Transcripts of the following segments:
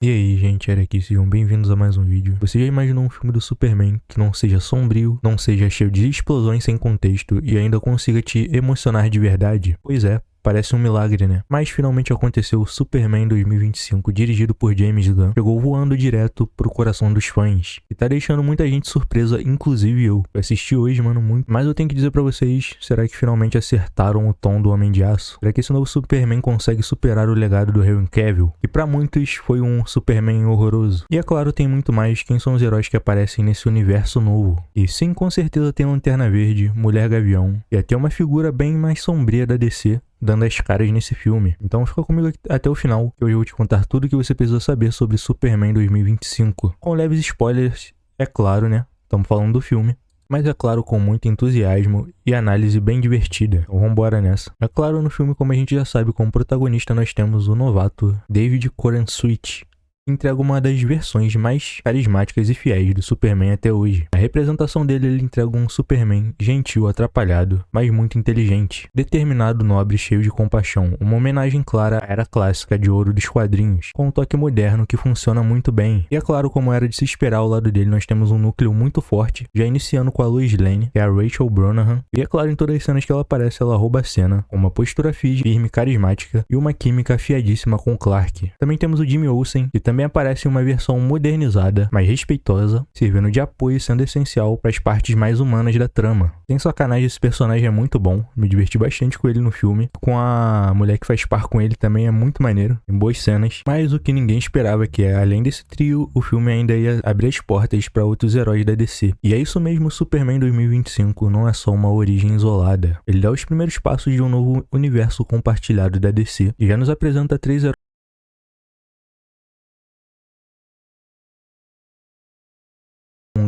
E aí, gente, era aqui, sejam bem-vindos a mais um vídeo. Você já imaginou um filme do Superman que não seja sombrio, não seja cheio de explosões sem contexto e ainda consiga te emocionar de verdade? Pois é. Parece um milagre, né? Mas finalmente aconteceu. O Superman 2025, dirigido por James Gunn, chegou voando direto pro coração dos fãs. E tá deixando muita gente surpresa, inclusive eu. Eu assisti hoje, mano, muito. Mas eu tenho que dizer pra vocês, será que finalmente acertaram o tom do Homem de Aço? Será que esse novo Superman consegue superar o legado do Henry Cavill? Que pra muitos foi um Superman horroroso. E é claro, tem muito mais. Quem são os heróis que aparecem nesse universo novo? E sim, com certeza tem Lanterna Verde, Mulher Gavião e até uma figura bem mais sombria da DC, dando as caras nesse filme. Então fica comigo até o final, que hoje eu vou te contar tudo o que você precisa saber sobre Superman 2025. Com leves spoilers, é claro, né? Estamos falando do filme. Mas é claro, com muito entusiasmo e análise bem divertida. Então vambora nessa. É claro, no filme, como a gente já sabe, como protagonista nós temos o novato David Corenswet, entrega uma das versões mais carismáticas e fiéis do Superman até hoje. A representação dele, ele entrega um Superman gentil, atrapalhado, mas muito inteligente, determinado, nobre, cheio de compaixão, uma homenagem clara à era clássica de ouro dos quadrinhos, com um toque moderno que funciona muito bem. E é claro, como era de se esperar, ao lado dele nós temos um núcleo muito forte, já iniciando com a Lois Lane, que é a Rachel Brosnahan, e é claro, em todas as cenas que ela aparece, ela rouba a cena, com uma postura firme, carismática e uma química afiadíssima com Clark. Também temos o Jimmy Olsen, que também aparece em uma versão modernizada, mais respeitosa, servindo de apoio e sendo essencial para as partes mais humanas da trama. Sem sacanagem, esse personagem é muito bom, me diverti bastante com ele no filme, com a mulher que faz par com ele também é muito maneiro, em boas cenas, mas o que ninguém esperava que além desse trio, o filme ainda ia abrir as portas para outros heróis da DC. E é isso mesmo, o Superman 2025 não é só uma origem isolada, ele dá os primeiros passos de um novo universo compartilhado da DC, e já nos apresenta 3 heróis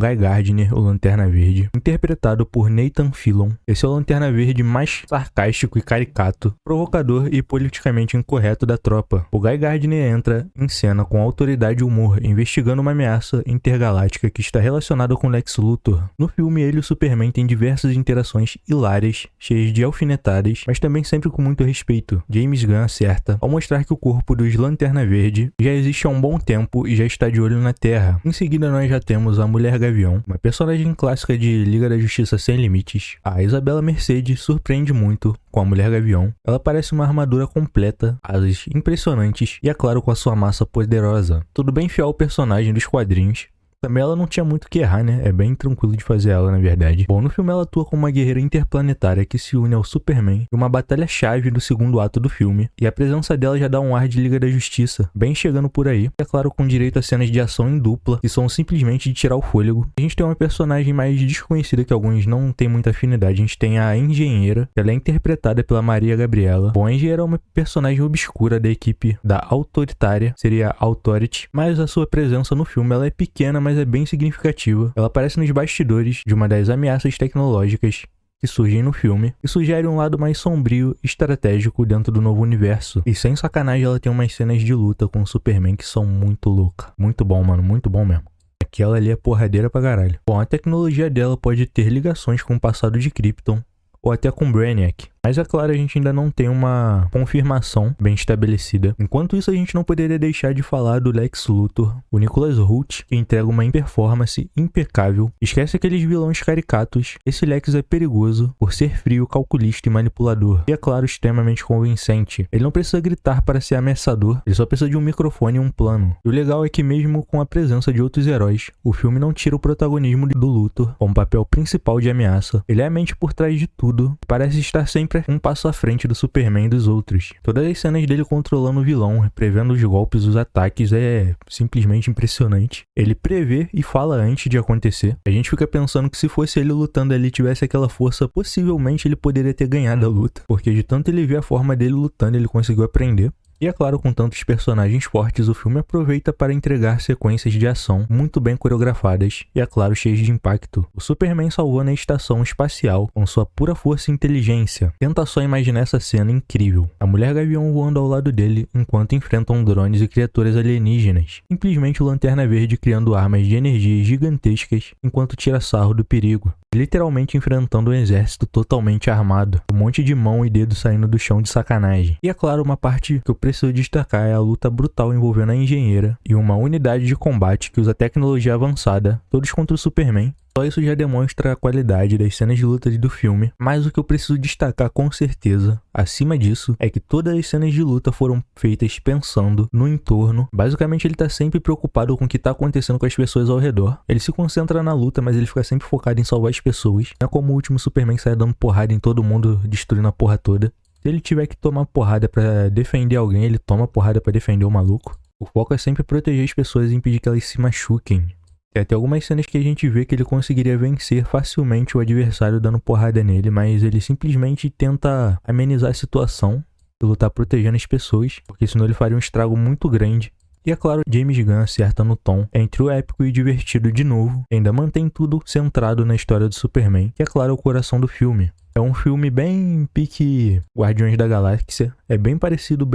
Guy Gardner, o Lanterna Verde, interpretado por Nathan Fillion. Esse é o Lanterna Verde mais sarcástico e caricato, provocador e politicamente incorreto da tropa. O Guy Gardner entra em cena com autoridade e humor, investigando uma ameaça intergaláctica que está relacionada com Lex Luthor. No filme, ele e o Superman têm diversas interações hilárias, cheias de alfinetadas, mas também sempre com muito respeito. James Gunn acerta ao mostrar que o corpo dos Lanterna Verde já existe há um bom tempo e já está de olho na Terra. Em seguida, nós já temos a Mulher Gavião, uma personagem clássica de Liga da Justiça Sem Limites. A Isabela Mercedes surpreende muito com a Mulher Gavião. Ela parece uma armadura completa, asas impressionantes e, é claro, com a sua massa poderosa. Tudo bem fiel ao personagem dos quadrinhos. Também ela não tinha muito o que errar, né? É bem tranquilo de fazer ela, na verdade. Bom, no filme ela atua como uma guerreira interplanetária que se une ao Superman em uma batalha-chave do segundo ato do filme. E a presença dela já dá um ar de Liga da Justiça, bem chegando por aí. É claro, com direito a cenas de ação em dupla, que são simplesmente de tirar o fôlego. A gente tem uma personagem mais desconhecida que alguns não têm muita afinidade. A gente tem a Engenheira, ela é interpretada pela Maria Gabriela. Bom, a Engenheira é uma personagem obscura da equipe da Autoritária, seria a Authority, mas a sua presença no filme ela é pequena, mas é bem significativa. Ela aparece nos bastidores de uma das ameaças tecnológicas que surgem no filme e sugere um lado mais sombrio e estratégico dentro do novo universo. E sem sacanagem, ela tem umas cenas de luta com o Superman que são muito loucas. Muito bom, mano, muito bom mesmo. Aquela ali é porradeira pra caralho. Bom, a tecnologia dela pode ter ligações com o passado de Krypton ou até com Brainiac. Mas é claro, a gente ainda não tem uma confirmação bem estabelecida. Enquanto isso, a gente não poderia deixar de falar do Lex Luthor, o Nicholas Hoult, que entrega uma performance impecável. Esquece aqueles vilões caricatos. Esse Lex é perigoso por ser frio, calculista e manipulador. E é claro, extremamente convincente. Ele não precisa gritar para ser ameaçador, ele só precisa de um microfone e um plano. E o legal é que mesmo com a presença de outros heróis, o filme não tira o protagonismo do Luthor como papel principal de ameaça. Ele é a mente por trás de tudo e parece estar sempre um passo à frente do Superman e dos outros. Todas as cenas dele controlando o vilão, prevendo os golpes, os ataques, é simplesmente impressionante. Ele prevê e fala antes de acontecer. A gente fica pensando que se fosse ele lutando ali, tivesse aquela força, possivelmente ele poderia ter ganhado a luta. Porque de tanto ele ver a forma dele lutando, ele conseguiu aprender. E é claro, com tantos personagens fortes, o filme aproveita para entregar sequências de ação muito bem coreografadas e, é claro, cheias de impacto. O Superman salvando a estação espacial com sua pura força e inteligência. Tenta só imaginar essa cena incrível. A Mulher Gavião voando ao lado dele enquanto enfrentam drones e criaturas alienígenas. Simplesmente o Lanterna Verde criando armas de energia gigantescas enquanto tira sarro do perigo. Literalmente enfrentando um exército totalmente armado. Um monte de mão e dedo saindo do chão de sacanagem. E é claro, uma parte que eu preciso destacar é a luta brutal envolvendo a engenheira e uma unidade de combate que usa tecnologia avançada, todos contra o Superman. Só isso já demonstra a qualidade das cenas de luta do filme, mas o que eu preciso destacar com certeza, acima disso, é que todas as cenas de luta foram feitas pensando no entorno. Basicamente ele tá sempre preocupado com o que tá acontecendo com as pessoas ao redor. Ele se concentra na luta, mas ele fica sempre focado em salvar as pessoas. Não é como o último Superman que sai dando porrada em todo mundo, destruindo a porra toda. Se ele tiver que tomar porrada pra defender alguém, ele toma porrada pra defender o maluco. O foco é sempre proteger as pessoas e impedir que elas se machuquem. Tem até algumas cenas que a gente vê que ele conseguiria vencer facilmente o adversário dando porrada nele, mas ele simplesmente tenta amenizar a situação e lutar protegendo as pessoas, porque senão ele faria um estrago muito grande. E é claro, James Gunn acerta no tom entre o épico e divertido de novo, e ainda mantém tudo centrado na história do Superman, que é claro o coração do filme. É um filme bem pique Guardiões da Galáxia, é bem parecido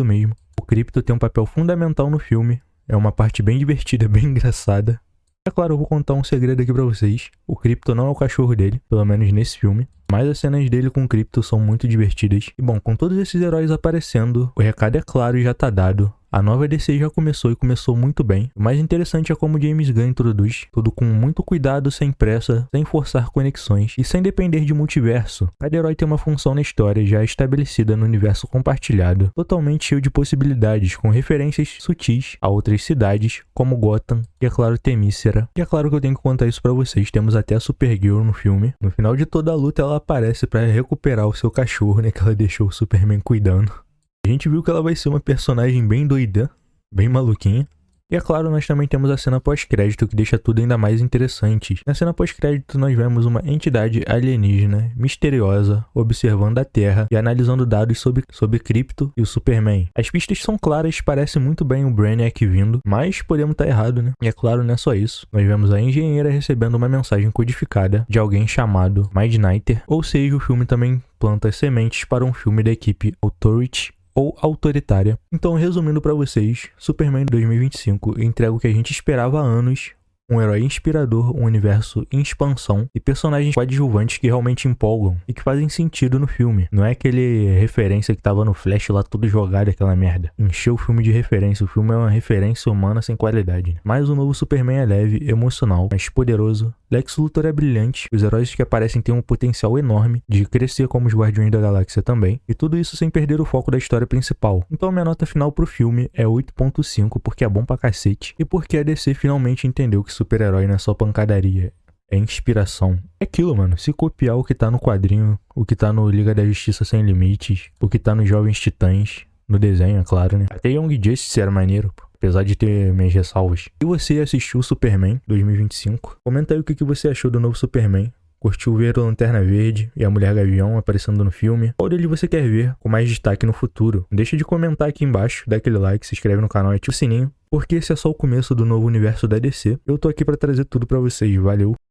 mesmo. O Krypto tem um papel fundamental no filme, é uma parte bem divertida, bem engraçada. É claro, eu vou contar um segredo aqui pra vocês. O Krypto não é o cachorro dele, pelo menos nesse filme. Mas as cenas dele com o Krypto são muito divertidas. E bom, com todos esses heróis aparecendo, o recado é claro e já tá dado. A nova DC já começou e começou muito bem. O mais interessante é como James Gunn introduz tudo com muito cuidado, sem pressa, sem forçar conexões e sem depender de multiverso. Cada herói tem uma função na história já estabelecida no universo compartilhado, totalmente cheio de possibilidades, com referências sutis a outras cidades, como Gotham e, é claro, Temícera. E é claro que eu tenho que contar isso pra vocês, temos até a Supergirl no filme. No final de toda a luta ela aparece pra recuperar o seu cachorro, né, que ela deixou o Superman cuidando. A gente viu que ela vai ser uma personagem bem doida, bem maluquinha. E é claro, nós também temos a cena pós-crédito que deixa tudo ainda mais interessante. Na cena pós-crédito nós vemos uma entidade alienígena, misteriosa, observando a Terra e analisando dados sobre Krypto e o Superman. As pistas são claras, parece muito bem o Brainiac vindo, mas podemos estar errado, né? E é claro, não é só isso. Nós vemos a engenheira recebendo uma mensagem codificada de alguém chamado Midnighter, ou seja, o filme também planta as sementes para um filme da equipe Authority ou autoritária. Então, resumindo pra vocês, Superman 2025 entrega o que a gente esperava há anos, um herói inspirador, um universo em expansão e personagens coadjuvantes que realmente empolgam e que fazem sentido no filme. Não é aquele referência que tava no Flash lá tudo jogado, aquela merda. Encheu o filme de referência, o filme é uma referência humana sem qualidade. Mas o novo Superman é leve, emocional, mais poderoso. Lex Luthor é brilhante, os heróis que aparecem têm um potencial enorme de crescer como os Guardiões da Galáxia também, e tudo isso sem perder o foco da história principal. Então minha nota final pro filme é 8.5, porque é bom pra cacete, e porque a DC finalmente entendeu que super-herói não é só pancadaria, é inspiração. É aquilo, mano, se copiar o que tá no quadrinho, o que tá no Liga da Justiça Sem Limites, o que tá nos Jovens Titãs, no desenho, é claro, né? Até Young Justice era maneiro, pô. Apesar de ter minhas ressalvas. Se você assistiu Superman 2025, comenta aí o que você achou do novo Superman. Curtiu ver o Lanterna Verde e a Mulher Gavião aparecendo no filme? Qual dele você quer ver com mais destaque no futuro? Deixa de comentar aqui embaixo, dá aquele like, se inscreve no canal e ativa o sininho, porque esse é só o começo do novo universo da DC. Eu tô aqui pra trazer tudo pra vocês, valeu!